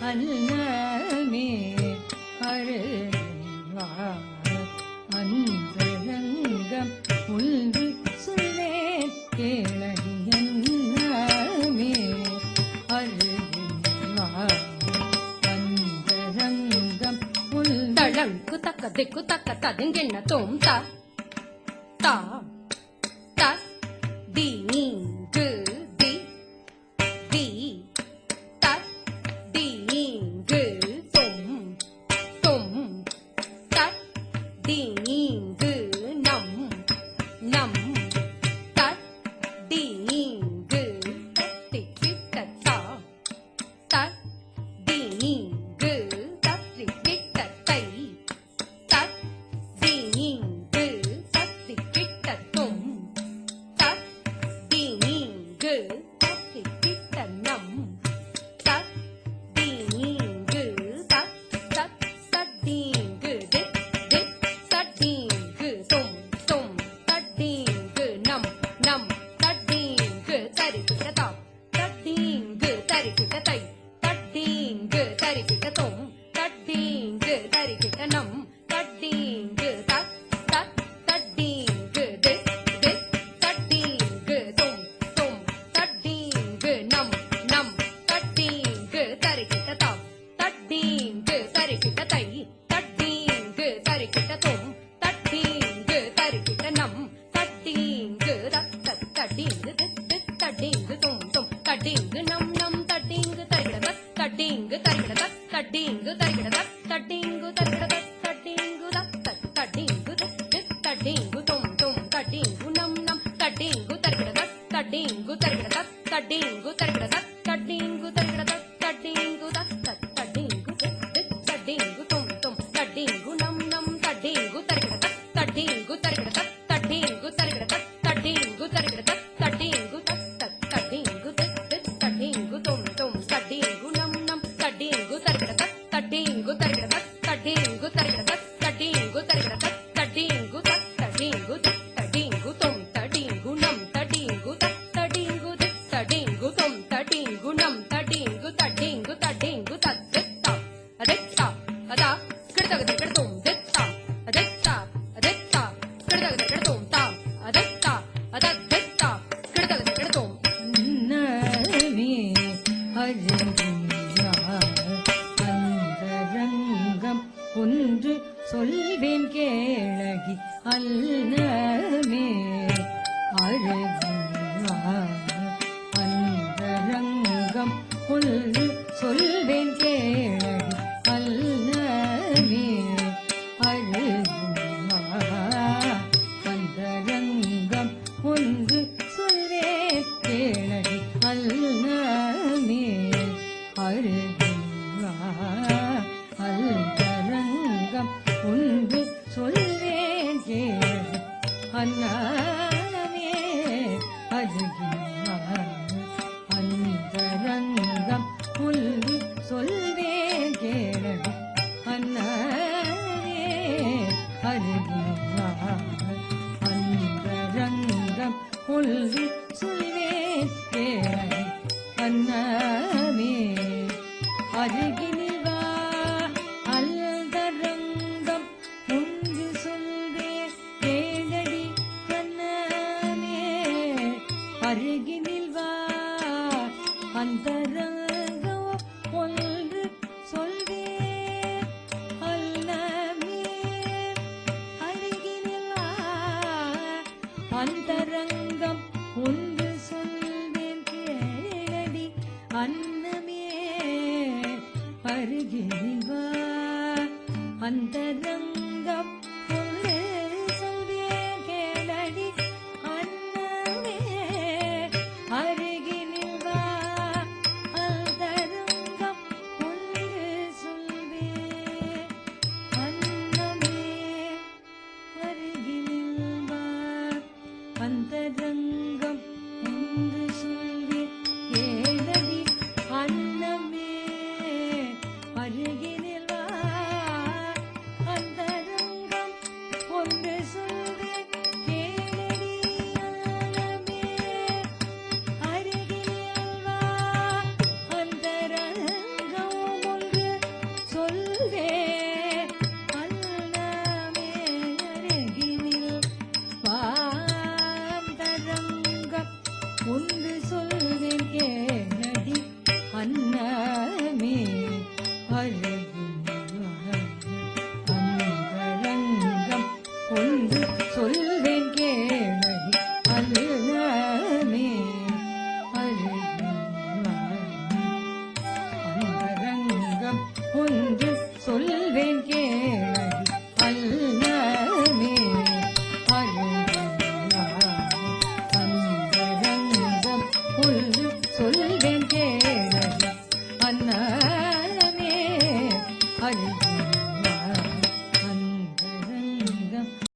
அல்லமே அருள்வா அந்தரங்கம் உள்வி சொல்லே கேளடியன்னமே அருள்வா அந்தரங்கம் தளங்கு தக்க திக்கு தக்க ததுங்கென்ன தோம் தா தா த தி கு தி தி த தி கு தொம் தொம் த தி கு நம் நம் த தி கு தி கிட்ட தா த தி கு தத்தி கிட்ட தை த தி கு தத்தி கிட்ட தொம் த தி கு தத்தி கிட்ட நம் த தி கு தத் தத் தத்தி கு திக் திக் தத்தி கு தொம் தொம் தத்தி கு நம் நம் தத்தி கு தரி கிட்ட தா தத்தி கு தரி கிட்ட தை தத்தி கு தரி கிட்ட தொம் தத்தி கு தரி கிட்ட நம் தத்தி கு தத் தத் தத்தி கு திக் திக் தத்தி கு தொம் தொம் தத்தி கு நம் நம் தத்தி கு தரி கிட்ட தா தத்தி கு தரி கிட்ட தை தத்தி கு தரி கிட்ட தொம் தத்தி கு தரி கிட்ட நம் தத்தி கு தத் தத் தத்தி கு திக் திக் தத்தி கு தொம் தொம் தத்தி கு நம் நம் தத்தி கு தரி கிட்ட தத் தத்தி கு தரி கிட்ட தத் தத்தி கு தரி கிட்ட தத் தத்தி கு தரி கிட்ட தத் தத்தி கு தத் தத் தத்தி கு திக் திக் தத்தி கு தொம் தொம் தத்தி கு நம் நம் தத்தி கு தரி கிட்ட தத் தத்தி கு தரி கிட்ட தத் தத்தி கு தரி கிட்ட தத் தத்தி கு தரி கிட்ட தத் தத்தி கு தத் தத் தத்தி கு திக் திக் தத்தி கு தொம் தொம் தத்தி கு நம் நம் தத்தி கு தரி கிட்ட தத் தத்தி கு தரி கிட்ட தத் தத்தி கு தரி கிட்ட தத் தத்தி கு தரி கிட்ட தத் தத்தி கு தத் தத் தத்தி கு திக் திக் தத்தி கு தொம் தொம் தத்தி கு நம் நம் தத்தி கு தரி கிட்ட தத் தத்தி கு தரி கிட்ட தத் தத்தி கு தரி கிட்ட தத் தத்தி கு தரி கிட்ட தத் தத்தி கு தத் தத்தி கு திக் தத்தி கு தொம் தத்தி கு நம் தத்தி கு தத் தத்தி கு திக் தத்தி கு தொம் தத்தி கு நம் தத்தி கு தத்தி கு தத்தி கு தத் திக் தா அதிக் தா அதா கிடதக கிட தொம் திக் தா அதிக் தா கிடதக கிட தொம் தா அதிக் தா அதா திக் தா கிடதக கிட தொம் அன்னமே அருள்வா அந்தரங்கம் ஒன்று சொல்வேன் கேளடி அல்லமே அருள்வா அந்தரங்கம் ஒன்று சொல்வேன் கேளடி அல்லமே அருள்வா அந்தரங்கம் ஒன்று சொல்வேன் கேளடி அல்லமே அருள்வா அந்தரங்கம் ஒன்று சொல்வேன் கேளடி அன்னமே அருள்வா அந்தரங்கம் ஒன்று சொல்வேன் கேளடி அன்னமே அருள்வா அந்தரங்கம் ஒன்று சொல்வேன் கேளடி அன்னமே அருகினில் வா அந்தரங்கம் ஒன்று சொல்வேன் கேளடி அன்னமே அருகினில் வா அந்தரங்கம் ஒன்று சொல்வேன் அல்லமே அருகினில் வா அந்தரங்கம் ஒன்று சொல்வேன் கேளடி அன்னமே அருகினில் வா அந்தரங்கம்